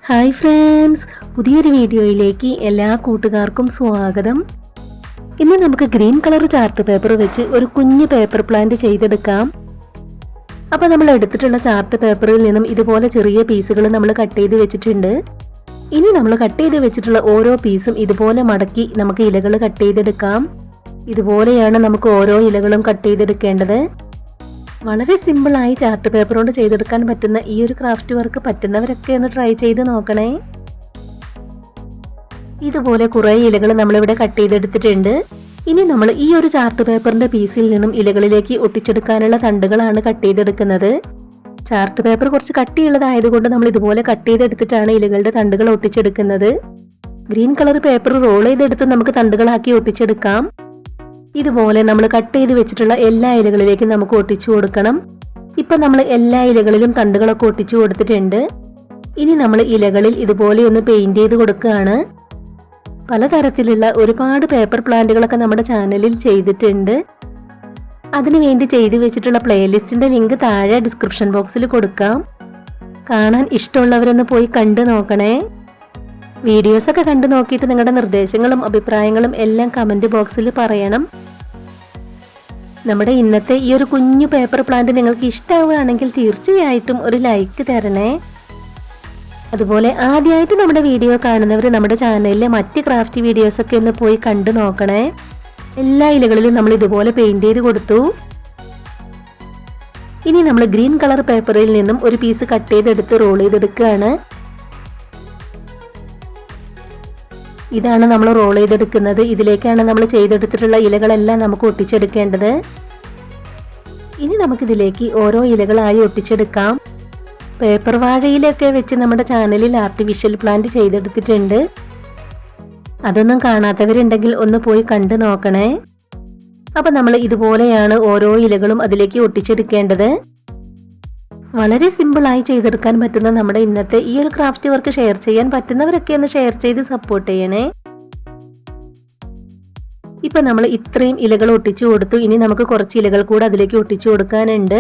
Hi friends, പുതിയൊരു വീഡിയോയിലേക്ക് എല്ലാ കൂട്ടുകാർക്കും സ്വാഗതം. ഇന്ന് നമുക്ക് ഗ്രീൻ കളർ ചാർട്ട് പേപ്പർ വെച്ച് ഒരു കുഞ്ഞു പേപ്പർ പ്ലാന്റ് ചെയ്തെടുക്കാം. അപ്പോൾ നമ്മൾ എടുത്തിട്ടുള്ള ചാർട്ട് പേപ്പറിൽ നിന്നും ഇതുപോലെ ചെറിയ പീസുകൾ നമ്മൾ കട്ട് ചെയ്ത് വെച്ചിട്ടുണ്ട്. ഇനി നമ്മൾ കട്ട് ചെയ്ത് വെച്ചിട്ടുള്ള ഓരോ പീസും ഇതുപോലെ മടക്കി നമുക്ക് ഇലകൾ കട്ട് ചെയ്തെടുക്കാം. ഇതുപോലെയാണ് നമുക്ക് ഓരോ ഇലകളും കട്ട് ചെയ്തെടുക്കേണ്ടത്. വളരെ സിമ്പിളായി ചാർട്ട് പേപ്പർ കൊണ്ട് ചെയ്തെടുക്കാൻ പറ്റുന്ന ഈ ഒരു ക്രാഫ്റ്റ് വർക്ക് പറ്റുന്നവരൊക്കെ ഒന്ന് ട്രൈ ചെയ്ത് നോക്കണേ. ഇതുപോലെ കുറേ ഇലകൾ നമ്മളിവിടെ കട്ട് ചെയ്തെടുത്തിട്ടുണ്ട്. ഇനി നമ്മൾ ഈ ഒരു ചാർട്ട് പേപ്പറിന്റെ പീസിൽ നിന്നും ഇലകളിലേക്ക് ഒട്ടിച്ചെടുക്കാനുള്ള തണ്ടുകളാണ് കട്ട് ചെയ്തെടുക്കുന്നത്. ചാർട്ട് പേപ്പർ കുറച്ച് കട്ടിയുള്ളതായതുകൊണ്ട് നമ്മൾ ഇതുപോലെ കട്ട് ചെയ്തെടുത്തിട്ടാണ് ഇലകളുടെ തണ്ടുകൾ ഒട്ടിച്ചെടുക്കുന്നത്. ഗ്രീൻ കളർ പേപ്പർ റോൾ ചെയ്തെടുത്ത് നമുക്ക് തണ്ടുകളാക്കി ഒട്ടിച്ചെടുക്കാം. ഇതുപോലെ നമ്മൾ കട്ട് ചെയ്ത് വെച്ചിട്ടുള്ള എല്ലാ ഇലകളിലേക്കും നമുക്ക് ഒട്ടിച്ചു കൊടുക്കണം. ഇപ്പൊ നമ്മൾ എല്ലാ ഇലകളിലും തണ്ടുകളൊക്കെ ഒട്ടിച്ചു കൊടുത്തിട്ടുണ്ട്. ഇനി നമ്മൾ ഇലകളിൽ ഇതുപോലെ ഒന്ന് പെയിന്റ് ചെയ്ത് കൊടുക്കുകയാണ്. പലതരത്തിലുള്ള ഒരുപാട് പേപ്പർ പ്ലാന്റുകളൊക്കെ നമ്മുടെ ചാനലിൽ ചെയ്തിട്ടുണ്ട്. അതിനുവേണ്ടി ചെയ്തു വെച്ചിട്ടുള്ള പ്ലേലിസ്റ്റിന്റെ ലിങ്ക് താഴെ ഡിസ്ക്രിപ്ഷൻ ബോക്സിൽ കൊടുക്കാം. കാണാൻ ഇഷ്ടമുള്ളവരൊന്ന് പോയി കണ്ടു നോക്കണേ. വീഡിയോസൊക്കെ കണ്ടു നോക്കിയിട്ട് നിങ്ങളുടെ നിർദ്ദേശങ്ങളും അഭിപ്രായങ്ങളും എല്ലാം കമന്റ് ബോക്സിൽ പറയണം. നമ്മുടെ ഇന്നത്തെ ഈ ഒരു കുഞ്ഞു പേപ്പർ പ്ലാന്റ് നിങ്ങൾക്ക് ഇഷ്ടമാവുകയാണെങ്കിൽ തീർച്ചയായിട്ടും ഒരു ലൈക്ക് തരണേ. അതുപോലെ ആദ്യമായിട്ട് നമ്മുടെ വീഡിയോ കാണുന്നവർ നമ്മുടെ ചാനലിലെ മറ്റ് ക്രാഫ്റ്റ് വീഡിയോസൊക്കെ ഒന്ന് പോയി കണ്ടു നോക്കണേ. എല്ലാ ഇലകളിലും നമ്മൾ ഇതുപോലെ പെയിന്റ് ചെയ്ത് കൊടുത്തു. ഇനി നമ്മൾ ഗ്രീൻ കളർ പേപ്പറിൽ നിന്നും ഒരു പീസ് കട്ട് ചെയ്തെടുത്ത് റോൾ ചെയ്തെടുക്കുകയാണ്. ഇതാണ് നമ്മൾ റോൾ ചെയ്തെടുക്കുന്നത്. ഇതിലേക്കാണ് നമ്മൾ ചെയ്തെടുത്തിട്ടുള്ള ഇലകളെല്ലാം നമുക്ക് ഒട്ടിച്ചെടുക്കേണ്ടത്. ഇനി നമുക്കിതിലേക്ക് ഓരോ ഇലകളായി ഒട്ടിച്ചെടുക്കാം. പേപ്പർ വാഴയിലൊക്കെ വെച്ച് നമ്മുടെ ചാനലിൽ ആർട്ടിഫിഷ്യൽ പ്ലാന്റ് ചെയ്തെടുത്തിട്ടുണ്ട്. അതൊന്നും കാണാത്തവരുണ്ടെങ്കിൽ ഒന്ന് പോയി കണ്ടു നോക്കണേ. അപ്പൊ നമ്മൾ ഇതുപോലെയാണ് ഓരോ ഇലകളും അതിലേക്ക് ഒട്ടിച്ചെടുക്കേണ്ടത്. വളരെ സിമ്പിളായി ചെയ്തെടുക്കാൻ പറ്റുന്ന നമ്മുടെ ഇന്നത്തെ ഈ ഒരു ക്രാഫ്റ്റ് വർക്ക് ഷെയർ ചെയ്യാൻ പറ്റുന്നവരൊക്കെ ഒന്ന് ഷെയർ ചെയ്ത് സപ്പോർട്ട് ചെയ്യണേ. ഇപ്പൊ നമ്മൾ ഇത്രയും ഇലകൾ ഒട്ടിച്ചു കൊടുത്തു. ഇനി നമുക്ക് കുറച്ച് ഇലകൾ കൂടെ അതിലേക്ക് ഒട്ടിച്ചു കൊടുക്കാനുണ്ട്.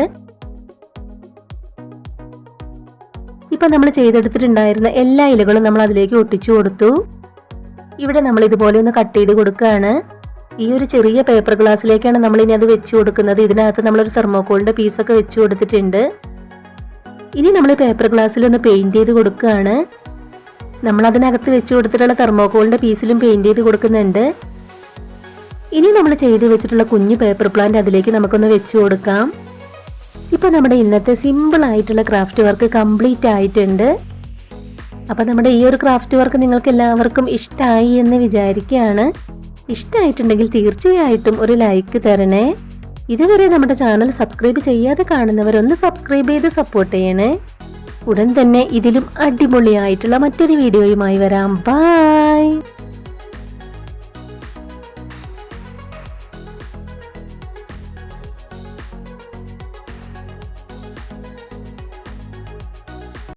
ഇപ്പൊ നമ്മൾ ചെയ്തെടുത്തിട്ടുണ്ടായിരുന്ന എല്ലാ ഇലകളും നമ്മൾ അതിലേക്ക് ഒട്ടിച്ചു കൊടുത്തു. ഇവിടെ നമ്മൾ ഇതുപോലെ ഒന്ന് കട്ട് ചെയ്ത് കൊടുക്കുകയാണ്. ഈ ഒരു ചെറിയ പേപ്പർ ഗ്ലാസ്സിലേക്കാണ് നമ്മൾ ഇനി അത് വെച്ചു കൊടുക്കുന്നത്. ഇതിനകത്ത് നമ്മളൊരു തെർമോക്കോളിന്റെ പീസൊക്കെ വെച്ചു കൊടുത്തിട്ടുണ്ട്. ഇനി നമ്മൾ പേപ്പർ ഗ്ലാസ്സിൽ ഒന്ന് പെയിന്റ് ചെയ്ത് കൊടുക്കുകയാണ്. നമ്മൾ അതിനകത്ത് വെച്ച് കൊടുത്തിട്ടുള്ള തെർമോക്കോളിന്റെ പീസിലും പെയിന്റ് ചെയ്ത് കൊടുക്കുന്നുണ്ട്. ഇനി നമ്മൾ ചെയ്ത് വെച്ചിട്ടുള്ള കുഞ്ഞു പേപ്പർ പ്ലാന്റ് അതിലേക്ക് നമുക്കൊന്ന് വെച്ച് കൊടുക്കാം. ഇപ്പൊ നമ്മുടെ ഇന്നത്തെ സിമ്പിൾ ആയിട്ടുള്ള ക്രാഫ്റ്റ് വർക്ക് കംപ്ലീറ്റ് ആയിട്ടുണ്ട്. അപ്പൊ നമ്മുടെ ഈ ഒരു ക്രാഫ്റ്റ് വർക്ക് നിങ്ങൾക്ക് എല്ലാവർക്കും ഇഷ്ടമായി എന്ന് വിചാരിക്കുകയാണ്. ഇഷ്ടമായിട്ടുണ്ടെങ്കിൽ തീർച്ചയായിട്ടും ഒരു ലൈക്ക് തരണേ. ഇതുവരെ നമ്മുടെ ചാനൽ സബ്സ്ക്രൈബ് ചെയ്യാതെ കാണുന്നവരൊന്ന് സബ്സ്ക്രൈബ് ചെയ്ത് സപ്പോർട്ട് ചെയ്യണേ. ഉടൻ തന്നെ ഇതിലും അടിപൊളിയായിട്ടുള്ള മറ്റൊരു വീഡിയോയുമായി വരാം. ബൈ.